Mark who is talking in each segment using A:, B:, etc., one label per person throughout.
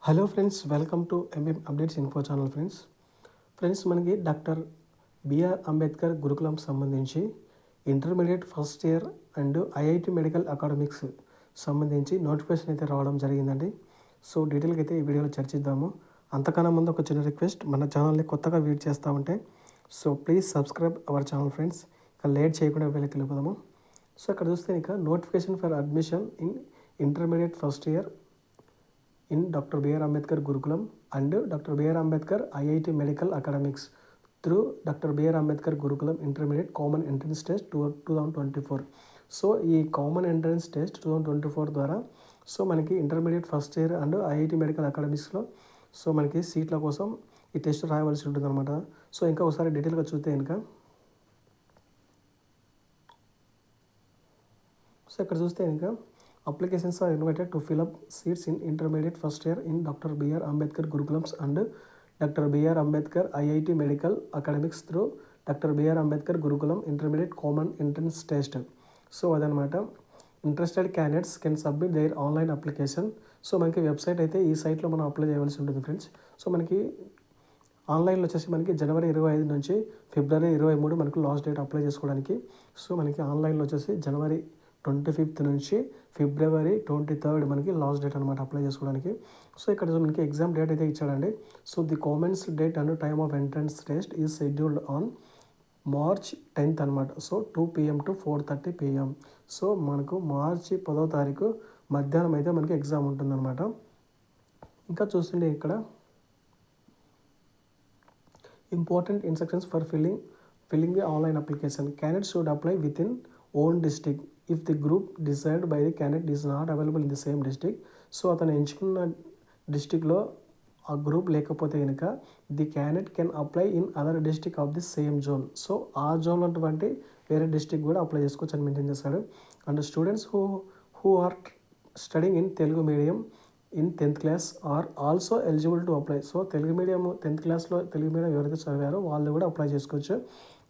A: Hello friends, welcome to MM updates info channel. Friends మనకి doctor BR Ambedkar గురుకులం సంబంధించి intermediate first year and IIT medical academics సంబంధించి notification అయితే రావడం జరిగిందండి. సో డీటెయిల్గా అయితే ఈ వీడియోలో చర్చిద్దాము. అంతకన్నా ముందు ఒక చిన్న రిక్వెస్ట్, మన ఛానల్ని కొత్తగా వీడ్ చేస్తూ ఉంటే so please subscribe our channel friends. ఇక లేట్ చేయకుండా వీళ్ళకి వెళ్ళిపోదాము. సో ఇక్కడ చూస్తే ఇక notification for admission in intermediate first year in Dr. B.R. Ambedkar Gurukulam and Dr. B.R. Ambedkar IIT Medical Academics through Dr. B.R. Ambedkar Gurukulam Intermediate Common Entrance Test 2024. So ఈ common entrance test 2024 ద్వారా so మనకి intermediate first year and IIT medical అకాడమిక్స్లో so మనకి సీట్ల కోసం ఈ test రాయవలసి ఉంటుంది అనమాట. సో ఇంకా ఒకసారి డీటెయిల్గా చూస్తే ఇంకా సో ఇక్కడ చూస్తే ఇంకా applications are invited to fill up seats in intermediate first year in Dr. B.R. Ambedkar Gurukulams and Dr. B.R. Ambedkar IIT Medical Academics through Dr. B.R. Ambedkar Gurukulam Intermediate Common Entrance Test. So అదనమాట. Interested candidates can submit their online application. So మనకి website అయితే ఈ సైట్లో మనం apply చేయవలసి ఉంటుంది friends. So మనకి ఆన్లైన్లో వచ్చేసి మనకి జనవరి 25 నుంచి ఫిబ్రవరి 23 మనకు లాస్ట్ డేట్ అప్లై చేసుకోవడానికి. సో మనకి ఆన్లైన్లో వచ్చేసి జనవరి 25 నుంచి ఫిబ్రవరి 23 మనకి లాస్ట్ డేట్ అనమాట అప్లై చేసుకోవడానికి. సో ఇక్కడ మనకి ఎగ్జామ్ డేట్ అయితే ఇచ్చాడండి. So the comments date and time of entrance test is scheduled on March 10th అనమాట. So 2 PM to 4:30 PM. So మనకు మార్చి 10వ తారీఖు మధ్యాహ్నం అయితే మనకి ఎగ్జామ్ ఉంటుందన్నమాట. ఇంకా చూస్తుంటే ఇక్కడ important instructions for filling the online application. Candidate should apply with in own district if the group decided by the candidate is not available in the same district. So అతను ఎంచుకున్న డిస్ట్రిక్ట్లో ఆ గ్రూప్ లేకపోతే కనుక the candidate can apply in other district of the same zone. So ఆ జోన్లో ఉన్నటువంటి వేరే డిస్ట్రిక్ట్ కూడా అప్లై చేసుకోవచ్చు అని మెన్షన్ చేశాడు. And students who are studying in Telugu medium in 10th class are also eligible to apply. So Telugu medium 10th క్లాస్లో Telugu medium ఎవరైతే చదివారో వాళ్ళు కూడా అప్లై చేసుకోవచ్చు.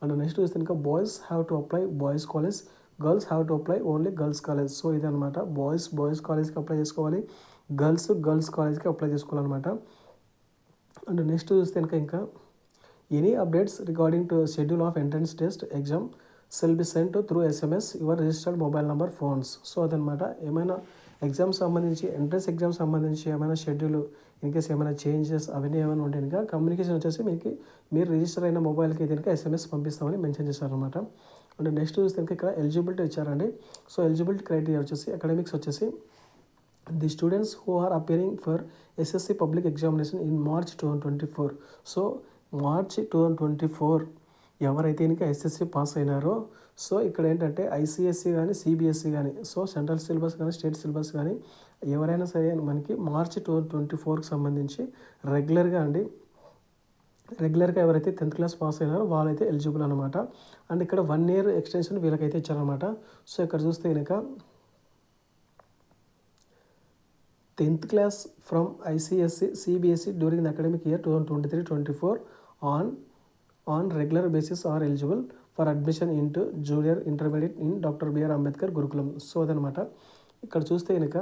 A: అండ్ నెక్స్ట్ చూస్తే ఇంకా boys have to apply boys college, girls have to apply only girls college. So ఇదనమాట. Boys కాలేజ్కి apply చేసుకోవాలి, గర్ల్స్ కాలేజ్కి అప్లై చేసుకోవాలన్నమాట. అండ్ నెక్స్ట్ చూస్తే ఇంకా any updates regarding to schedule of entrance test exam cell be sent through SMS your registered mobile number phones. So అదనమాట. ఏమైనా exam సంబంధించి ఎంట్రన్స్ ఎగ్జామ్ సంబంధించి ఏమైనా షెడ్యూల్ ఇన్కేస్ ఏమైనా చేంజెస్ అవన్నీ ఏమైనా ఉంటే కనుక కమ్యూనికేషన్ వచ్చేసి మీరు రిజిస్టర్ అయిన మొబైల్కి అయితే కనుక SMS పంపిస్తామని మెన్షన్ చేశారనమాట. అండ్ నెక్స్ట్ చూస్తే ఇక్కడ ఎలిజిబిలిటీ ఇచ్చారండి. సో ఎలిజిబిలిటీ క్రైటీరియా వచ్చేసి అకాడమిక్స్ వచ్చేసి the students who are appearing for SSC public examination in March 2024. So March 2024 ఎవరైతే ఇంకా SSC పాస్ అయినారో సో ఇక్కడ ఏంటంటే ICSE కానీ CBSE కానీ సో సెంట్రల్ సిలబస్ కానీ స్టేట్ సిలబస్ కానీ ఎవరైనా సరే మనకి March 2024కి సంబంధించి రెగ్యులర్గా ఎవరైతే 10th క్లాస్ పాస్ అయినారో వాళ్ళైతే ఎలిజిబుల్ అనమాట. అండ్ ఇక్కడ 1 year ఎక్స్టెన్షన్ వీళ్ళకైతే ఇచ్చారనమాట. సో ఇక్కడ చూస్తే కనుక 10th class from ICSE CBSE during the academic year 2023-24 on regular basis are eligible for admission into junior intermediate in doctor BR Ambedkar Gurukulam. So అదనమాట. ఇక్కడ చూస్తే కనుక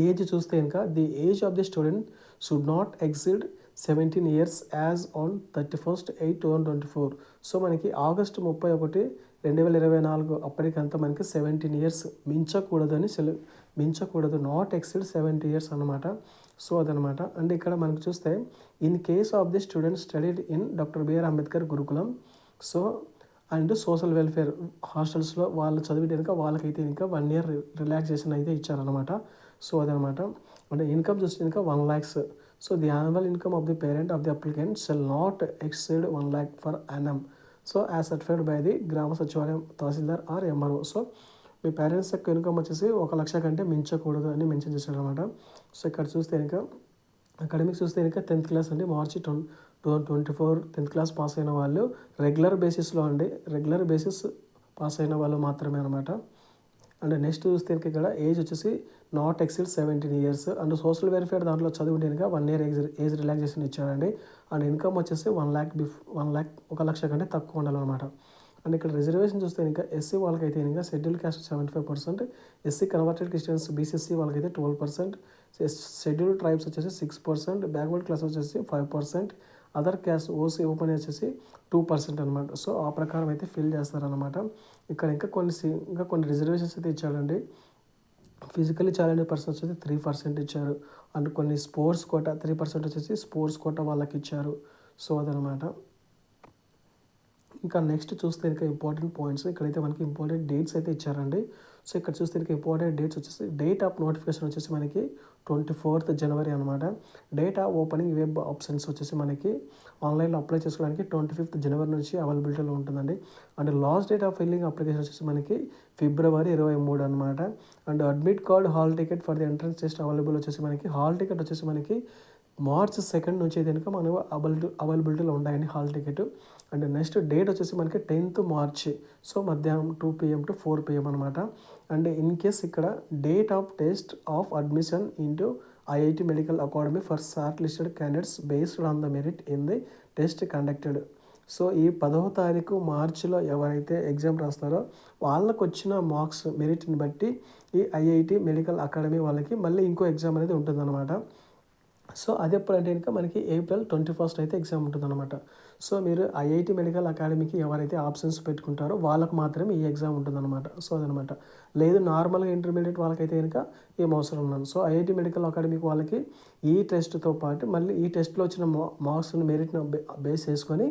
A: ఏజ్ చూస్తే కనుక the age of the student should not exceed 17 years as on 31st 8, 2024. So మనకి August 31, 2024 అప్పటికంతా మనకి 17 years మించకూడదు, నాట్ ఎక్సీడ్ 70 years అనమాట. సో అదనమాట. అండ్ ఇక్కడ మనకు చూస్తే in case of the student studied in doctor BR Ambedkar Gurukulam so and social welfare హాస్టల్స్లో వాళ్ళు చదివితే కనుక వాళ్ళకైతే ఇంకా 1 year రిలాక్సేషన్ అయితే ఇచ్చారనమాట. సో అదనమాట. అంటే ఇన్కమ్ చూస్తే ఇంకా 1 lakhs. So the annual income of the parent of the applicant shall not exceed 1 lakh for annum. So as certified by the Grama Sachivalayam tahsildar or MRO. So మీ పేరెంట్స్ యొక్క ఇన్కమ్ వచ్చేసి 1 లక్ష కంటే మించకూడదు అని మెన్షన్ చేశారు అనమాట. సో ఇక్కడ చూస్తే ఇంకా అకాడమిక్స్ చూస్తే ఇంకా 10th క్లాస్ అండి March 2024 10th క్లాస్ పాస్ అయిన వాళ్ళు రెగ్యులర్ బేసిస్ పాస్ అయిన వాళ్ళు మాత్రమే అనమాట. అండ్ నెక్స్ట్ చూస్తే ఇక్కడ ఏజ్ వచ్చేసి not exceed 17 years. And social welfare దాంట్లో చదువుంటే కనుక 1 year ఏజ్ రిలాక్సేషన్ ఇచ్చారండి. అండ్ ఇన్కమ్ వచ్చేసి 1 lakh 1 లక్ష కంటే తక్కువ ఉండాలన్నమాట. అండ్ ఇక్కడ రిజర్వేషన్ చూస్తే ఇంకా ఎస్సీ వాళ్ళకైతే ఇంకా schedule caste 75%, SC converted Christians BCC వాళ్ళకైతే 12%, షెడ్యూల్డ్ ట్రైబ్స్ వచ్చేసి 6%, బ్యాక్వర్డ్ క్లాస్ వచ్చేసి 5%, అదర్ క్యాస్ట్ ఓసీ ఓపెన్ వచ్చేసి 2% అనమాట. సో ఆ ప్రకారం అయితే ఫిల్ చేస్తారనమాట. ఇక్కడ ఇంకా కొన్ని రిజర్వేషన్స్ అయితే ఇచ్చాడండి. ఫిజికల్లీ ఛాలెంజ్డ్ పర్సన్స్ వచ్చేసి 3% ఇచ్చారు. అండ్ కొన్ని స్పోర్ట్స్ కోటా 3% వచ్చేసి స్పోర్ట్స్ కోటా వాళ్ళకి ఇచ్చారు. సో అదనమాట. ఇంకా నెక్స్ట్ చూస్తే ఇంకా ఇంపార్టెంట్ పాయింట్స్ ఇక్కడైతే మనకి ఇంపార్టెంట్ డేట్స్ అయితే ఇచ్చారండి. సో ఇక్కడ చూస్తే ఇంకా ఇంపార్టెంట్ డేట్స్ వచ్చేసి డేట్ ఆఫ్ నోటిఫికేషన్ వచ్చేసి మనకి 24th January అనమాట. డేటా ఓపెనింగ్ వెబ్ ఆప్షన్స్ వచ్చేసి మనకి ఆన్లైన్లో అప్లై చేసుకోవడానికి 25th January నుంచి అవైలబిలిటీలో ఉంటుందండి. And last date of filling application వచ్చేసి మనకి February 23 అనమాట. And admit card hall ticket for the entrance test available వచ్చేసి మనకి హాల్ టికెట్ వచ్చేసి మనకి March 2 నుంచి కనుక మనకు అవైలబిలిటీలో ఉంటాయండి hall ticket. And next date వచ్చేసి మనకి 10th March. సో మధ్యాహ్నం 2 PM to 4 PM అనమాట. అండ్ ఇన్ కేస్ ఇక్కడ date of test of admission into IIT medical academy for short listed candidates based on the merit in the test conducted. So ఈ 10వ తారీఖు మార్చిలో ఎవరైతే exam రాస్తారో వాళ్ళకు వచ్చిన మార్క్స్ మెరిట్ని బట్టి ఈ IIT మెడికల్ అకాడమీ వాళ్ళకి మళ్ళీ ఇంకో ఎగ్జామ్ అనేది ఉంటుందన్నమాట. సో అది ఎప్పుడంటే కనుక మనకి April 21 అయితే ఎగ్జామ్ ఉంటుందన్నమాట. సో మీరు IIT మెడికల్ అకాడమీకి ఎవరైతే ఆప్షన్స్ పెట్టుకుంటారో వాళ్ళకు మాత్రమే ఈ ఎగ్జామ్ ఉంటుందన్నమాట. సో అదనమాట. లేదు నార్మల్గా ఇంటర్మీడియట్ వాళ్ళకైతే కనుక ఏం అవసరం ఉన్నాను. సో IIT మెడికల్ అకాడమీకి వాళ్ళకి ఈ టెస్ట్తో పాటు మళ్ళీ ఈ టెస్ట్లో వచ్చిన మార్క్స్ని మెరిట్ని బేస్ చేసుకొని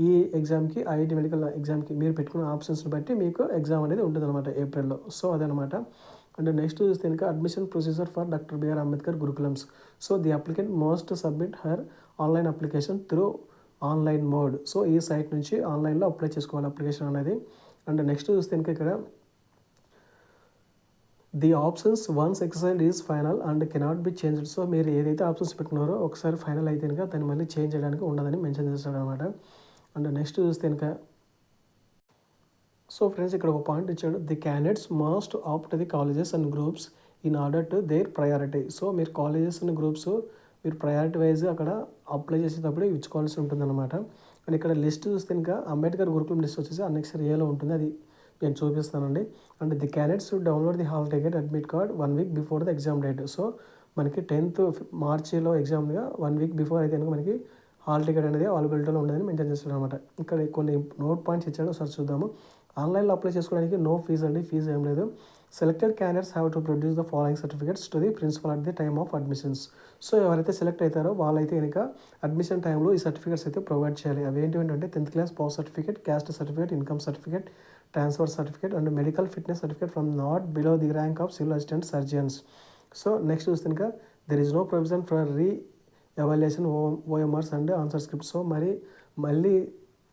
A: ఈ ఎగ్జామ్కి IIT మెడికల్ ఎగ్జామ్కి మీరు పెట్టుకున్న ఆప్షన్స్ని బట్టి మీకు ఎగ్జామ్ అనేది ఉంటుందన్నమాట ఏప్రిల్లో. సో అదనమాట. అండ్ నెక్స్ట్ చూస్తే కనుక admission procedure for doctor BR Ambedkar Gurukulams. So the applicant must submit her online application through online mode. So ఈ సైట్ నుంచి ఆన్లైన్లో అప్లై చేసుకోవాలి అప్లికేషన్ అనేది. అండ్ నెక్స్ట్ చూస్తే కనుక ఇక్కడ the options once excised is final and cannot be changed. So మీరు ఏదైతే ఆప్షన్స్ పెట్టుకున్నారో ఒకసారి ఫైనల్ అయితే కనుక దాన్ని మళ్ళీ చేంజ్ చేయడానికి ఉండదని మెన్షన్ చేస్తాడు అనమాట. అండ్ నెక్స్ట్ చూస్తే కనుక సో ఫ్రెండ్స్ ఇక్కడ ఒక పాయింట్ ఇచ్చాడు. The candidates must opt the colleges and groups in order to their priority. So మీరు కాలేజెస్ అండ్ గ్రూప్స్ మీరు ప్రయారిటీ వైజ్ అక్కడ అప్లై చేసేటప్పుడు ఇచ్చుకోవాల్సి ఉంటుందన్నమాట. అండ్ ఇక్కడ లిస్ట్ చూస్తే ఇంకా అంబేద్కర్ గురుకులం లిస్ట్ వచ్చేసి నెక్స్ట్ ఏలో ఉంటుంది, అది నేను చూపిస్తానండి. And the candidates download the hall ticket admit card 1 week before the exam date. So మనకి 10th March ఎగ్జామ్గా 1 week బిఫోర్ అయితే కనుక మనకి హాల్ టికెట్ అనేది అవైలబిలిటీలో ఉండదని మెన్షన్ చేస్తాడు అనమాట. ఇక్కడ కొన్ని నోట్ పాయింట్స్ ఇచ్చాడు, ఒకసారి చూద్దాము. ఆన్లైన్లో అప్లై చేసుకోవడానికి నో ఫీజు అండి, ఫీజు ఏం లేదు. Selected candidates have to produce the following certificates to the principal at the time of admissions. So ఎవరైతే సెలెక్ట్ అవుతారో వాళ్ళైతే కనుక అడ్మిషన్ టైంలో ఈ సర్టిఫికేట్స్ అయితే ప్రొవైడ్ చేయాలి. అవి ఏంటంటే 10th class pass certificate, caste certificate, income certificate, transfer certificate and medical fitness certificate from not below the rank of civil assistant surgeons. So next చూస్తే కనుక there is no provision for evaluation OMRs and answer scripts. So మళ్ళీ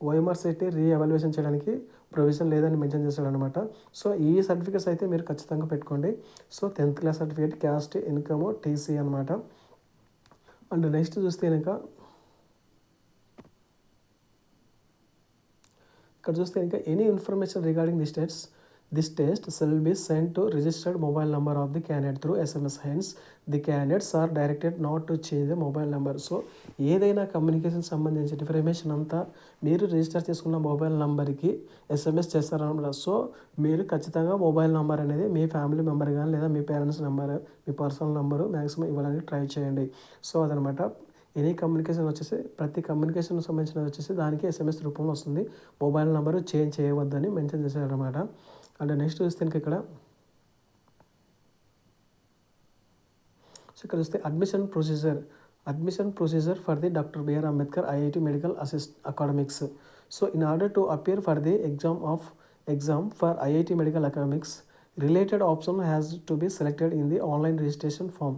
A: OMRs అయితే evaluation చేయడానికి provision లేదని mention చేశాడు అనమాట. So ఈ certificates అయితే మీరు ఖచ్చితంగా పెట్టుకోండి. So 10th class certificate, caste, income, TC అనమాట. అండ్ నెక్స్ట్ చూస్తే కనుక ఇక్కడ చూస్తే ఇంకా any information regarding this test shall be sent to registered mobile number of the candidate through SMS. Hence the candidates are directed not to change the mobile number. So ఏదైనా communication సంబంధించిన information అంతా మీరు register చేసుకున్న mobile నెంబర్కి SMS చేస్తారనమాట. So మీరు ఖచ్చితంగా mobile number అనేది మీ ఫ్యామిలీ మెంబర్ కానీ లేదా మీ పేరెంట్స్ నెంబర్, మీ పర్సనల్ నెంబరు మ్యాక్సిమం ఇవ్వడానికి ట్రై చేయండి. సో అదనమాట. ఎనీ కమ్యూనికేషన్ వచ్చేసి ప్రతి కమ్యూనికేషన్ సంబంధించిన వచ్చేసి దానికి SMS రూపంలో వస్తుంది. మొబైల్ నెంబరు చేంజ్ చేయవద్దని మెన్షన్ చేశారనమాట. అండ్ నెక్స్ట్ చూస్తే ఇక్కడ చూస్తే admission procedure for the doctor BR Ambedkar IIT medical academics. So in order to appear for the exam for IIT medical academics related option has to be selected in the online registration form.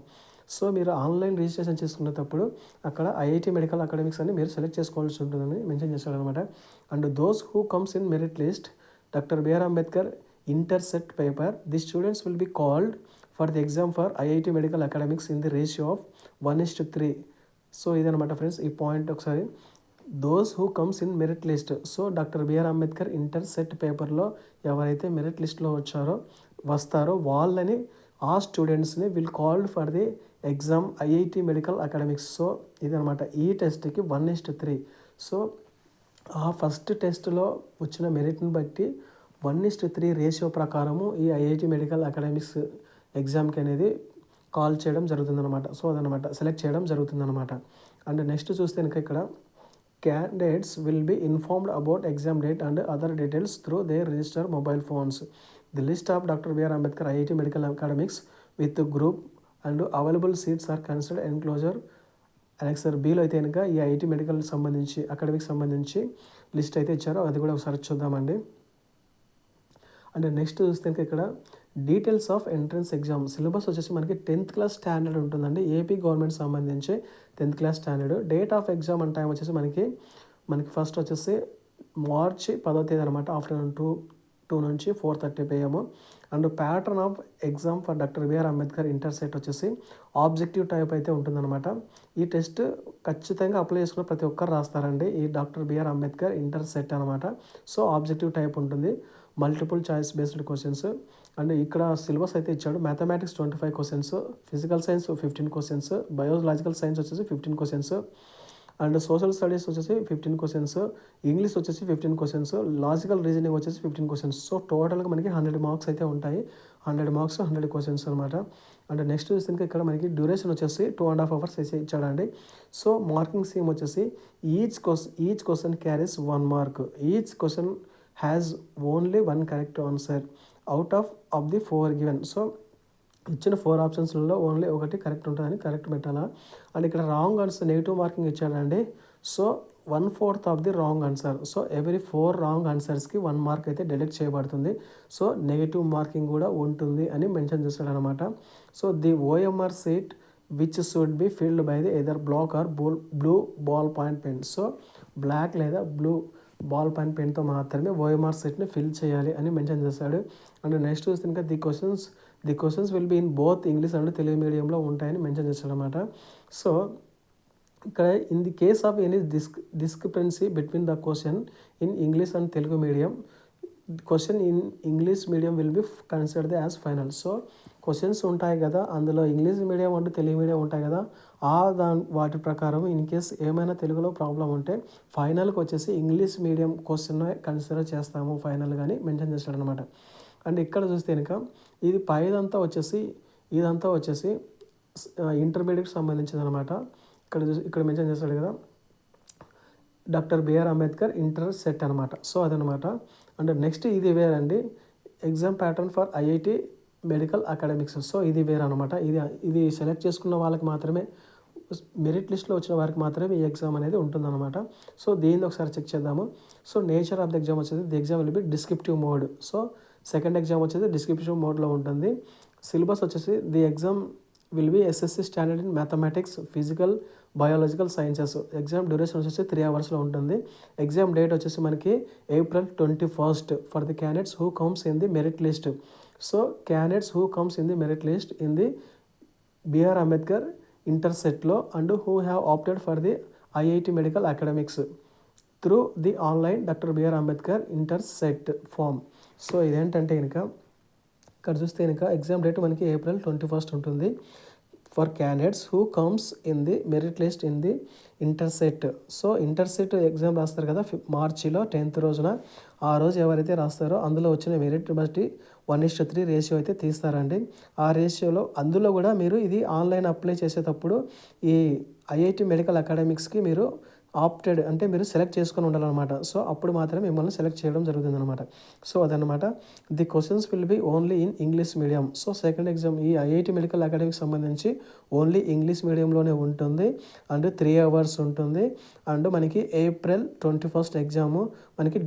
A: So మీరు online registration చేసుకునేటప్పుడు అక్కడ IIT medical academics అని మీరు select చేసుకోవాల్సి ఉంటుందని mention చేశాడు అనమాట. And those who comes in merit list doctor BR Ambedkar Intercet paper, the students will be called for the exam for IIT medical academics in the ratio of 1:3. So ఇదనమాట friends ఈ point ఒకసారి. Those who comes in merit list. So doctor BR Ambedkar Intercet పేపర్లో ఎవరైతే merit లిస్ట్లో వస్తారో వాళ్ళని ఆ స్టూడెంట్స్ని will called for the exam IIT medical academics. So ఇదనమాట ఈ టెస్ట్కి 1:3. సో ఆ ఫస్ట్ టెస్ట్లో వచ్చిన మెరిట్ని బట్టి 1:3 రేషియో ప్రకారము ఈ IIT మెడికల్ అకాడమిక్స్ ఎగ్జామ్కి అనేది కాల్ చేయడం జరుగుతుందన్నమాట. సో అదనమాట సెలెక్ట్ చేయడం జరుగుతుందన్నమాట. అండ్ నెక్స్ట్ చూస్తే కనుక ఇక్కడ candidates will be informed about exam date and other details through their registered mobile phones. The list of Dr. B.R. Ambedkar IIT Medical Academics with the group and available seats are considered enclosure annexure below అయితే కనుక ఈ IIT medical సంబంధించి academic సంబంధించి list అయితే ఇచ్చారో అది కూడా ఒకసారి చూద్దామండి. అండ్ నెక్స్ట్ చూస్తే కనుక ఇక్కడ details of entrance exam syllabus వచ్చేసి మనకి 10th క్లాస్ స్టాండర్డ్ ఉంటుందండి. ఏపీ గవర్నమెంట్ సంబంధించి 10th class standard. Date of exam and time వచ్చేసి మనకి ఫస్ట్ వచ్చేసి మార్చి 10వ తేదీ అనమాట. ఆఫ్టర్నూన్ 2 నుంచి 4:30 PM. And pattern of exam for doctor BR Ambedkar Intercet వచ్చేసి ఆబ్జెక్టివ్ టైప్ అయితే ఉంటుందన్నమాట. ఈ టెస్ట్ ఖచ్చితంగా అప్లై చేసుకున్న ప్రతి ఒక్కరు రాస్తారండి ఈ డాక్టర్ బిఆర్ అంబేద్కర్ ఇంటర్సెట్ అనమాట. సో ఆబ్జెక్టివ్ టైప్ ఉంటుంది, multiple choice based questions. And ఇక్కడ సిలబస్ అయితే ఇచ్చాడు. Mathematics 25 questions, physical science 15 questions, biological science వచ్చేసి 15 క్వశ్చన్స్, అండ్ సోషల్ స్టడీస్ వచ్చేసి 15 క్వశ్చన్స్, ఇంగ్లీష్ వచ్చేసి 15 క్వశ్చన్స్, లాజికల్ రీజనింగ్ వచ్చేసి 15 క్వశ్చన్స్. సో టోటల్గా మనకి 100 మార్క్స్ అయితే ఉంటాయి. 100 మార్క్స్ 100 క్వశ్చన్స్ అనమాట. అండ్ నెక్స్ట్ చూస్తే ఇక్కడ మనకి డ్యూరేషన్ వచ్చేసి 2.5 hours అయితే ఇచ్చాడండి. సో మార్కింగ్ స్కీమ్ వచ్చేసి each question carries 1 mark. Each question has only 1 correct answer out of the 4 given. So ఇచ్చిన 4 ఆప్షన్స్లలో ఓన్లీ ఒకటి కరెక్ట్ ఉంటుందని కరెక్ట్ పెట్టాలా. అండ్ ఇక్కడ రాంగ్ ఆన్సర్ నెగిటివ్ మార్కింగ్ ఇచ్చాడండి. So 1/4 of the wrong answer. So every 4 wrong ఆన్సర్స్కి 1 mark అయితే deduct చేయబడుతుంది. సో నెగిటివ్ మార్కింగ్ కూడా ఉంటుంది అని మెన్షన్ చేస్తాడు అనమాట. So the OMR sheet which should be filled by the either black or blue ball point pen. So black లేదా blue ball point పెన్తో మాత్రమే OMR సెట్ని ఫిల్ చేయాలి అని మెన్షన్ చేశాడు. అండ్ నెక్స్ట్ చూస్తే ఇంకా the questions will be in both English and Telugu మీడియంలో ఉంటాయని మెన్షన్ చేశాడు అనమాట. సో ఇక్కడ in the case of any discrepancy between the question in English and Telugu medium, question in English medium will be considered as final. So questions ఉంటాయి కదా, అందులో English medium అంటూ Telugu medium ఉంటాయి కదా, వాటి ప్రకారం ఇన్ కేస్ ఏమైనా తెలుగులో ప్రాబ్లం ఉంటే ఫైనల్కి వచ్చేసి ఇంగ్లీష్ మీడియం క్వశ్చన్ కన్సిడర్ చేస్తాము ఫైనల్ కానీ మెన్షన్ చేస్తాడు అనమాట. అండ్ ఇక్కడ చూస్తే కనుక ఇది ఇదంతా వచ్చేసి ఇంటర్మీడియట్కి సంబంధించింది అనమాట. ఇక్కడ మెన్షన్ చేస్తాడు కదా doctor BR Ambedkar Intercet అనమాట. సో అదనమాట. అండ్ నెక్స్ట్ ఇది వేరండి exam pattern for IIT medical academics. So ఇది వేరే అనమాట. ఇది సెలెక్ట్ చేసుకున్న వాళ్ళకి మాత్రమే, మెరిట్ లిస్ట్లో వచ్చిన వారికి మాత్రమే ఈ ఎగ్జామ్ అనేది ఉంటుందన్నమాట. సో దీన్ని ఒకసారి చెక్ చేద్దాము. So nature of the exam వచ్చేసి the exam will be descriptive mode. So second exam వచ్చేసి డిస్క్రిప్టివ్ మోడ్లో ఉంటుంది. సిలబస్ వచ్చేసి the exam will be SSC standard in mathematics, physical, biological sciences. Exam duration వచ్చేసి 3 hours ఉంటుంది. Exam date వచ్చేసి మనకి April 21st for the candidates who comes in the merit list. So candidates who comes in the merit list in the B R Ambedkar ఇంటర్సెట్లో and who have opted for the IIT medical academics through the online doctor BR Ambedkar InterCET form. So ఇదేంటంటే కనుక ఇక్కడ చూస్తే కనుక exam date మనకి April 21st ఉంటుంది for candidates who comes in the merit list in the internet. So internet exam రాస్తారు కదా మార్చిలో 10th రోజున. ఆ రోజు ఎవరైతే రాస్తారో అందులో వచ్చిన మెరిట్ బట్టి 1:3 రేషియో అయితే తీస్తారండి. ఆ రేషియోలో అందులో కూడా మీరు ఇది ఆన్లైన్ అప్లై చేసేటప్పుడు ఈ ఐఐటి మెడికల్ అకాడమిక్స్కి మీరు ఆప్టెడ్ అంటే మీరు సెలెక్ట్ చేసుకొని ఉండాలన్నమాట. సో అప్పుడు మాత్రమే మిమ్మల్ని సెలెక్ట్ చేయడం జరుగుతుందన్నమాట. సో అదనమాట. The questions will be only in English medium. So second exam ఈ ఐఐటి మెడికల్ అకాడమిక్స్ సంబంధించి ఓన్లీ ఇంగ్లీష్ మీడియంలోనే ఉంటుంది. అండ్ 3 hours ఉంటుంది. అండ్ మనకి April 21st ఎగ్జాము మనకి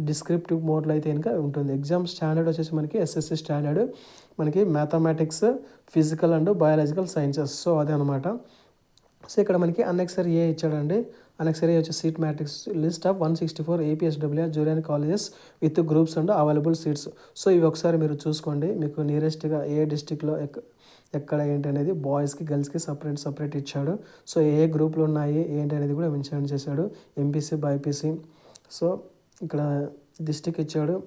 A: డిస్క్రిప్టివ్ మోడ్లో అయితే కనుక ఉంటుంది. ఎగ్జామ్ స్టాండర్డ్ వచ్చేసి మనకి SSC స్టాండర్డ్, మనకి mathematics, physical and biological sciences. So అదే అనమాట. సో ఇక్కడ మనకి అన్నెక్సరీ ఏ ఇచ్చాడండి. అన్నెక్సరీ వచ్చి seat matrix list of 164 APSWR junior colleges with groups and available seats. So ఇవి ఒకసారి మీరు చూసుకోండి. మీకు నియరెస్ట్గా ఏ డిస్టిక్లో ఎక్కడ ఏంటి అనేది బాయ్స్కి గర్ల్స్కి సపరేట్ ఇచ్చాడు. సో ఏ గ్రూప్లు ఉన్నాయి ఏంటి అనేది కూడా మెన్షన్ చేశాడు. MPC, BiPC. సో ఇక్కడ డిస్టిక్ ఇచ్చాడు.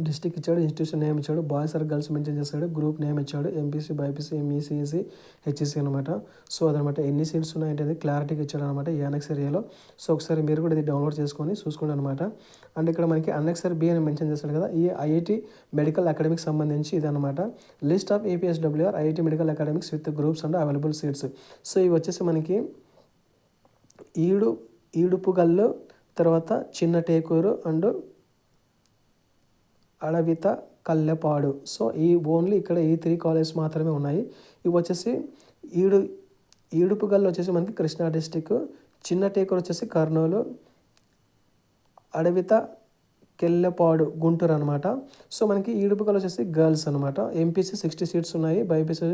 A: డిస్ట్రిక్ట్ ఇచ్చాడు, ఇన్స్టిట్యూషన్ నేమ్ ఇచ్చాడు, బాయ్స్ ఆర్ గర్ల్స్ మెన్షన్ చేస్తాడు, గ్రూప్ నేమ్ ఇచ్చాడు, MPC, BiPC, MEC, EC, HEC అనమాట. సో అదనమాట ఎన్ని సీట్స్ ఉన్నాయంటే క్లారిటీగా ఇచ్చాడు అనమాట ఈ అనెక్స్ ఏరియాలో. సో ఒకసారి మీరు కూడా ఇది డౌన్లోడ్ చేసుకొని చూసుకోండి అనమాట. అండ్ ఇక్కడ మనకి అనెక్సర్ బి అని మెన్షన్ చేస్తాడు కదా, ఈ ఐఐటి మెడికల్ అకాడమిక్ సంబంధించి ఇదనమాట. List of APSWR IIT medical academics with groups and available seats. So ఇవి వచ్చేసి మనకి ఈడుపుగల్లు, తర్వాత చిన్న టేకూరు అండ్ అడవిత కల్లెపాడు. సో ఓన్లీ ఇక్కడ ఈ 3 కాలేజెస్ మాత్రమే ఉన్నాయి. ఇవి వచ్చేసి ఈడుపుగల్లు వచ్చేసి మనకి కృష్ణా డిస్టిక్, చిన్న టేకూరు వచ్చేసి కర్నూలు, అడవిత కెల్లెపాడు గుంటూరు అనమాట. సో మనకి ఈడుపుగల్లు వచ్చేసి గర్ల్స్ అనమాట. ఎంపీసీ 60 సీట్స్ ఉన్నాయి, బైపీసీ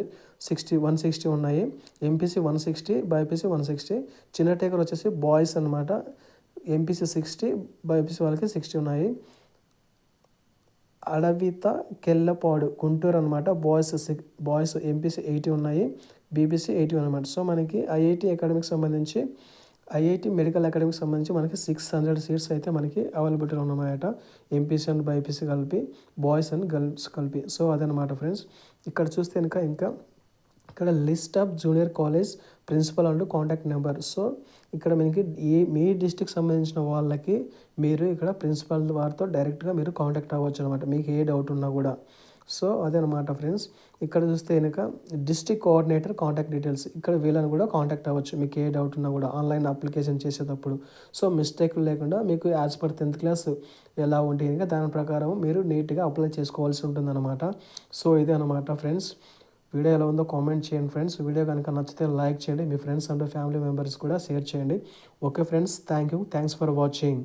A: 160 ఉన్నాయి, ఎంపీసీ 160, బైపీసీ 160. చిన్న టేకూరు వచ్చేసి బాయ్స్ అనమాట, ఎంపీసీ 60, బైపీసీ వాళ్ళకి 60 ఉన్నాయి. అడవిత కెల్లపాడు గుంటూరు అనమాట, బాయ్స్ ఎంపీసీ 80 ఉన్నాయి, బీబీసీ 80 అనమాట. సో మనకి ఐఐటి అకాడమిక్ సంబంధించి ఐఐటి మెడికల్ అకాడమీకి సంబంధించి మనకి 600 సీట్స్ అయితే మనకి అవైలబిలిటీలో ఉన్నాయట, ఎంపీసీ అండ్ బైపీసీ కలిపి, బాయ్స్ అండ్ గర్ల్స్ కలిపి. సో అదనమాట ఫ్రెండ్స్. ఇక్కడ చూస్తే ఇంకా ఇక్కడ list of junior college principal and contact number. So ఇక్కడ మనకి మీ డిస్ట్రిక్ట్ సంబంధించిన వాళ్ళకి మీరు ఇక్కడ ప్రిన్సిపల్ వారితో డైరెక్ట్గా మీరు కాంటాక్ట్ అవ్వచ్చు అనమాట, మీకు ఏ డౌట్ ఉన్నా కూడా. సో అదనమాట ఫ్రెండ్స్. ఇక్కడ చూస్తే కనుక డిస్ట్రిక్ట్ కోఆర్డినేటర్ కాంటాక్ట్ డీటెయిల్స్, ఇక్కడ వీళ్ళని కూడా కాంటాక్ట్ అవ్వచ్చు మీకు ఏ డౌట్ ఉన్నా కూడా ఆన్లైన్ అప్లికేషన్ చేసేటప్పుడు. సో మిస్టేక్లు లేకుండా మీకు యాజ్ పర్ 10th క్లాస్ ఎలా ఉంటే కనుక దాని ప్రకారం మీరు నీట్గా అప్లై చేసుకోవాల్సి ఉంటుందన్నమాట. సో ఇదే అనమాట ఫ్రెండ్స్. వీడియో ఎలా ఉందో కామెంట్ చేయండి ఫ్రెండ్స్. వీడియో కనుక నచ్చితే లైక్ చేయండి, మీ ఫ్రెండ్స్ అండ్ ఫ్యామిలీ మెంబర్స్ కూడా షేర్ చేయండి. Okay friends, thanks for watching.